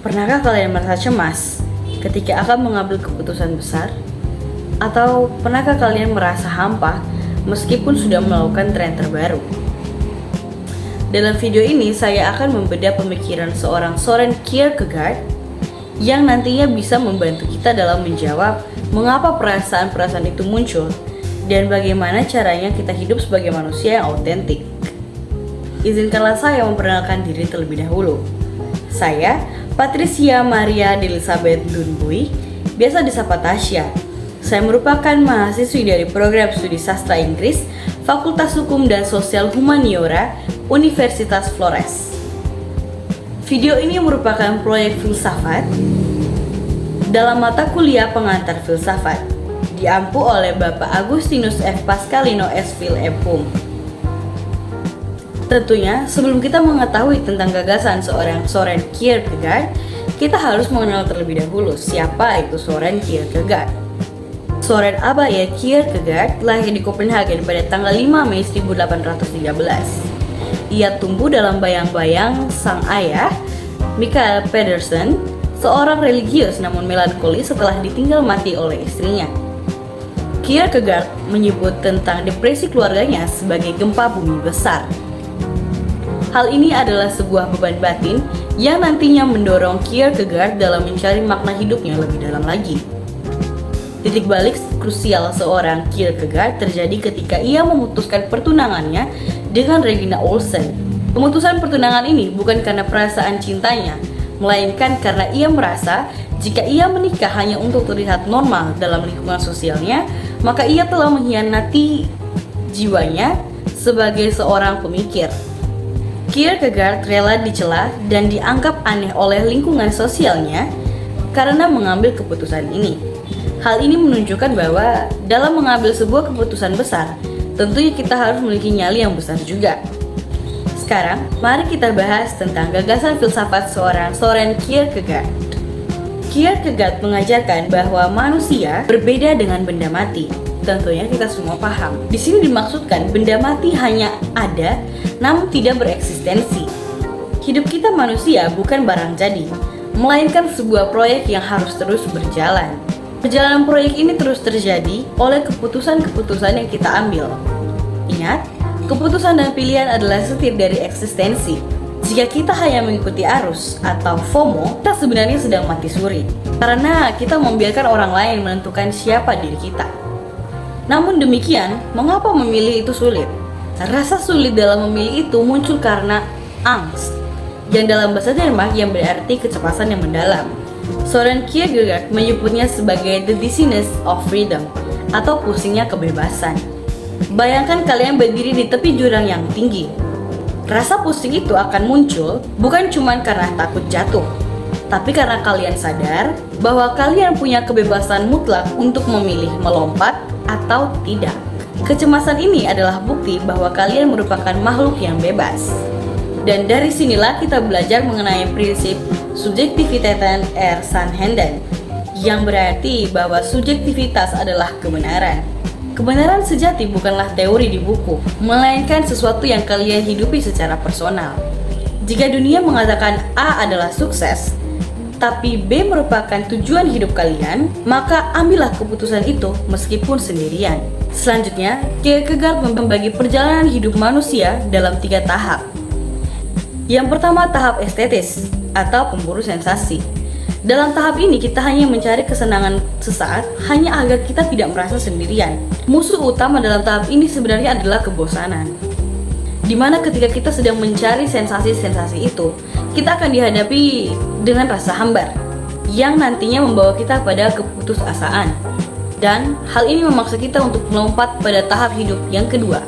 Pernahkah kalian merasa cemas ketika akan mengambil keputusan besar? Atau pernahkah kalian merasa hampa meskipun sudah melakukan tren terbaru? Dalam video ini saya akan membedah pemikiran seorang Soren Kierkegaard yang nantinya bisa membantu kita dalam menjawab mengapa perasaan-perasaan itu muncul dan bagaimana caranya kita hidup sebagai manusia yang autentik. Izinkanlah saya memperkenalkan diri terlebih dahulu. Saya, Patricia Maria Delisabeth Dunbui, biasa disapa Tasya. Saya merupakan mahasiswi dari program studi sastra Inggris, Fakultas Hukum dan Sosial Humaniora, Universitas Flores. Video ini merupakan proyek filsafat dalam mata kuliah pengantar filsafat, diampu oleh Bapak Agustinus F. Pascalino S.Phil M.Hum. Tentunya, sebelum kita mengetahui tentang gagasan seorang Soren Kierkegaard, kita harus mengenal terlebih dahulu siapa itu Soren Kierkegaard. Soren Abaye Kierkegaard lahir di Copenhagen pada tanggal 5 Mei 1813. Ia tumbuh dalam bayang-bayang sang ayah, Mikael Pedersen, seorang religius namun melankolis setelah ditinggal mati oleh istrinya. Kierkegaard menyebut tentang depresi keluarganya sebagai gempa bumi besar. Hal ini adalah sebuah beban batin yang nantinya mendorong Kierkegaard dalam mencari makna hidupnya lebih dalam lagi. Titik balik krusial seorang Kierkegaard terjadi ketika ia memutuskan pertunangannya dengan Regina Olsen. Pemutusan pertunangan ini bukan karena perasaan cintanya, melainkan karena ia merasa jika ia menikah hanya untuk terlihat normal dalam lingkungan sosialnya, maka ia telah mengkhianati jiwanya sebagai seorang pemikir. Kierkegaard rela dicela dan dianggap aneh oleh lingkungan sosialnya karena mengambil keputusan ini. Hal ini menunjukkan bahwa dalam mengambil sebuah keputusan besar, tentunya kita harus memiliki nyali yang besar juga. Sekarang, mari kita bahas tentang gagasan filsafat seorang Soren Kierkegaard. Kierkegaard mengajarkan bahwa manusia berbeda dengan benda mati. Tentunya kita semua paham. Di sini dimaksudkan benda mati hanya ada, namun tidak bereksistensi. Hidup kita manusia bukan barang jadi, melainkan sebuah proyek yang harus terus berjalan. Perjalanan proyek ini terus terjadi oleh keputusan-keputusan yang kita ambil. Ingat, keputusan dan pilihan adalah setir dari eksistensi. Jika kita hanya mengikuti arus atau FOMO, kita sebenarnya sedang mati suri. Karena kita membiarkan orang lain menentukan siapa diri kita. Namun demikian, mengapa memilih itu sulit? Rasa sulit dalam memilih itu muncul karena angst, yang dalam bahasa Denmark yang berarti kecemasan yang mendalam. Soren Kierkegaard menyebutnya sebagai the dizziness of freedom, atau pusingnya kebebasan. Bayangkan kalian berdiri di tepi jurang yang tinggi. Rasa pusing itu akan muncul bukan cuma karena takut jatuh, tapi karena kalian sadar bahwa kalian punya kebebasan mutlak untuk memilih melompat atau tidak. Kecemasan ini adalah bukti bahwa kalian merupakan makhluk yang bebas. Dan dari sinilah kita belajar mengenai prinsip subjektiviteten sannheden, yang berarti bahwa subjektivitas adalah kebenaran. Kebenaran sejati bukanlah teori di buku, melainkan sesuatu yang kalian hidupi secara personal. Jika dunia mengatakan A adalah sukses, tapi B merupakan tujuan hidup kalian, maka ambillah keputusan itu meskipun sendirian. Selanjutnya, Kierkegaard membagi perjalanan hidup manusia dalam 3 tahap. Yang pertama, tahap estetis atau pemburu sensasi. Dalam tahap ini kita hanya mencari kesenangan sesaat hanya agar kita tidak merasa sendirian. Musuh utama dalam tahap ini sebenarnya adalah kebosanan. Dimana ketika kita sedang mencari sensasi-sensasi itu, kita akan dihadapi dengan rasa hambar yang nantinya membawa kita pada keputusasaan. Dan hal ini memaksa kita untuk melompat pada tahap hidup yang kedua.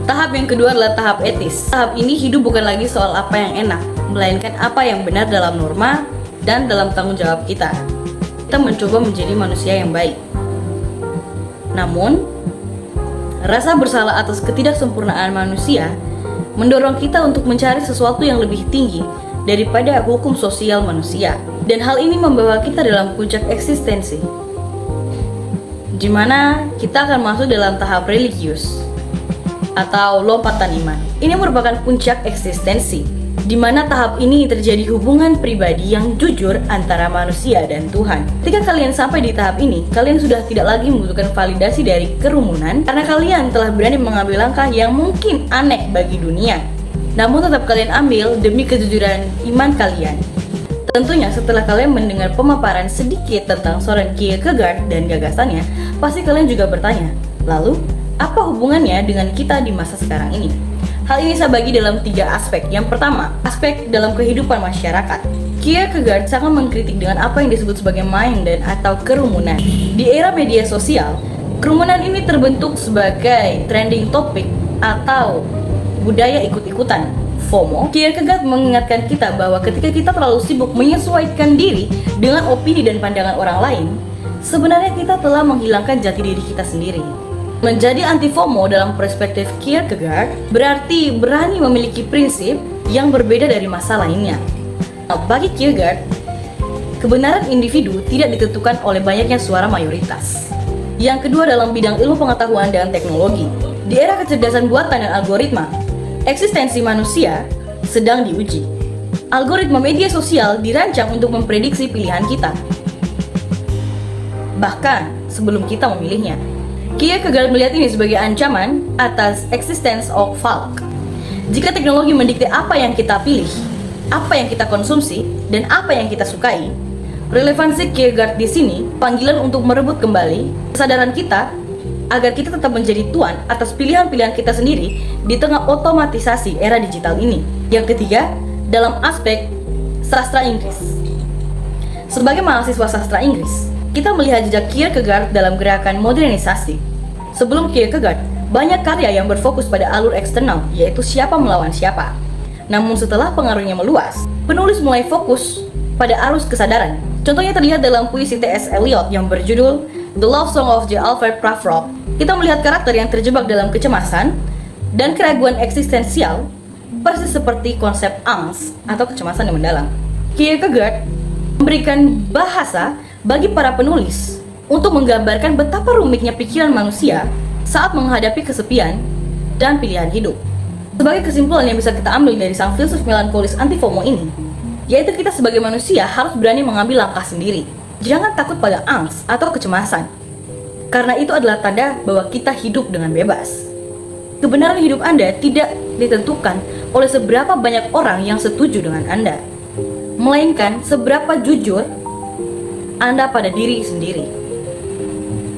Tahap yang kedua adalah tahap etis. Tahap ini hidup bukan lagi soal apa yang enak, melainkan apa yang benar dalam norma dan dalam tanggung jawab kita. Kita mencoba menjadi manusia yang baik. Namun, rasa bersalah atas ketidaksempurnaan manusia mendorong kita untuk mencari sesuatu yang lebih tinggi daripada hukum sosial manusia. Dan hal ini membawa kita dalam puncak eksistensi, di mana kita akan masuk dalam tahap religius atau lompatan iman. Ini merupakan puncak eksistensi. di mana tahap ini terjadi hubungan pribadi yang jujur antara manusia dan Tuhan. Ketika kalian sampai di tahap ini, kalian sudah tidak lagi membutuhkan validasi dari kerumunan karena kalian telah berani mengambil langkah yang mungkin aneh bagi dunia. Namun tetap kalian ambil demi kejujuran iman kalian. Tentunya setelah kalian mendengar pemaparan sedikit tentang Soren Kierkegaard dan gagasannya, pasti kalian juga bertanya, lalu apa hubungannya dengan kita di masa sekarang ini? Hal ini saya bagi dalam 3 aspek. Yang pertama, aspek dalam kehidupan masyarakat. Kierkegaard sangat mengkritik dengan apa yang disebut sebagai mind dan atau kerumunan. Di era media sosial, kerumunan ini terbentuk sebagai trending topic atau budaya ikut-ikutan, FOMO. Kierkegaard mengingatkan kita bahwa ketika kita terlalu sibuk menyesuaikan diri dengan opini dan pandangan orang lain, sebenarnya kita telah menghilangkan jati diri kita sendiri. Menjadi anti FOMO dalam perspektif Kierkegaard berarti berani memiliki prinsip yang berbeda dari masa lainnya. Bagi Kierkegaard, kebenaran individu tidak ditentukan oleh banyaknya suara mayoritas. Yang kedua, dalam bidang ilmu pengetahuan dan teknologi. Di era kecerdasan buatan dan algoritma, eksistensi manusia sedang diuji. Algoritma media sosial dirancang untuk memprediksi pilihan kita, bahkan sebelum kita memilihnya. Kierkegaard melihat ini sebagai ancaman atas existence of folk. Jika teknologi mendikte apa yang kita pilih, apa yang kita konsumsi, dan apa yang kita sukai, relevansi Kierkegaard di sini panggilan untuk merebut kembali kesadaran kita agar kita tetap menjadi tuan atas pilihan-pilihan kita sendiri di tengah otomatisasi era digital ini. Yang ketiga, dalam aspek sastra Inggris. Sebagai mahasiswa sastra Inggris, kita melihat jejak Kierkegaard dalam gerakan modernisasi. Sebelum Kierkegaard, banyak karya yang berfokus pada alur eksternal, yaitu siapa melawan siapa. Namun setelah pengaruhnya meluas, penulis mulai fokus pada arus kesadaran. Contohnya terlihat dalam puisi T.S. Eliot yang berjudul The Love Song of J. Alfred Prufrock. Kita melihat karakter yang terjebak dalam kecemasan dan keraguan eksistensial, persis seperti konsep angst atau kecemasan yang mendalam. Kierkegaard memberikan bahasa bagi para penulis untuk menggambarkan betapa rumitnya pikiran manusia saat menghadapi kesepian dan pilihan hidup. Sebagai kesimpulan yang bisa kita ambil dari sang filsuf melankolis anti FOMO ini, yaitu kita sebagai manusia harus berani mengambil langkah sendiri. Jangan takut pada angst atau kecemasan, karena itu adalah tanda bahwa kita hidup dengan bebas. Kebenaran hidup Anda tidak ditentukan oleh seberapa banyak orang yang setuju dengan Anda, melainkan seberapa jujur Anda pada diri sendiri.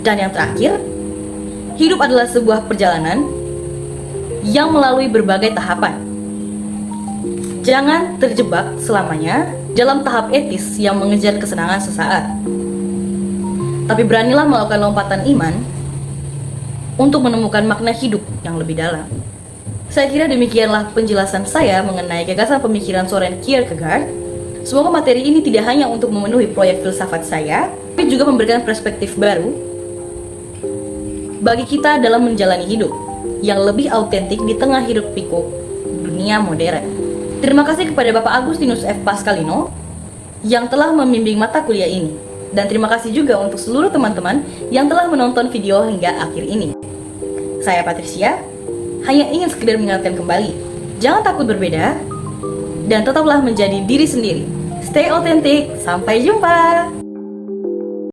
Dan yang terakhir, hidup adalah sebuah perjalanan yang melalui berbagai tahapan. Jangan terjebak selamanya dalam tahap etis yang mengejar kesenangan sesaat. Tapi beranilah melakukan lompatan iman untuk menemukan makna hidup yang lebih dalam. Saya kira demikianlah penjelasan saya mengenai gagasan pemikiran Soren Kierkegaard. Semoga materi ini tidak hanya untuk memenuhi proyek filsafat saya, tapi juga memberikan perspektif baru bagi kita dalam menjalani hidup yang lebih autentik di tengah hiruk pikuk dunia modern. Terima kasih kepada Bapak Agustinus F. Pascalino yang telah membimbing mata kuliah ini. Dan terima kasih juga untuk seluruh teman-teman yang telah menonton video hingga akhir ini. Saya Patricia, hanya ingin sekedar mengingatkan kembali, jangan takut berbeda, dan tetaplah menjadi diri sendiri. Stay authentic, sampai jumpa!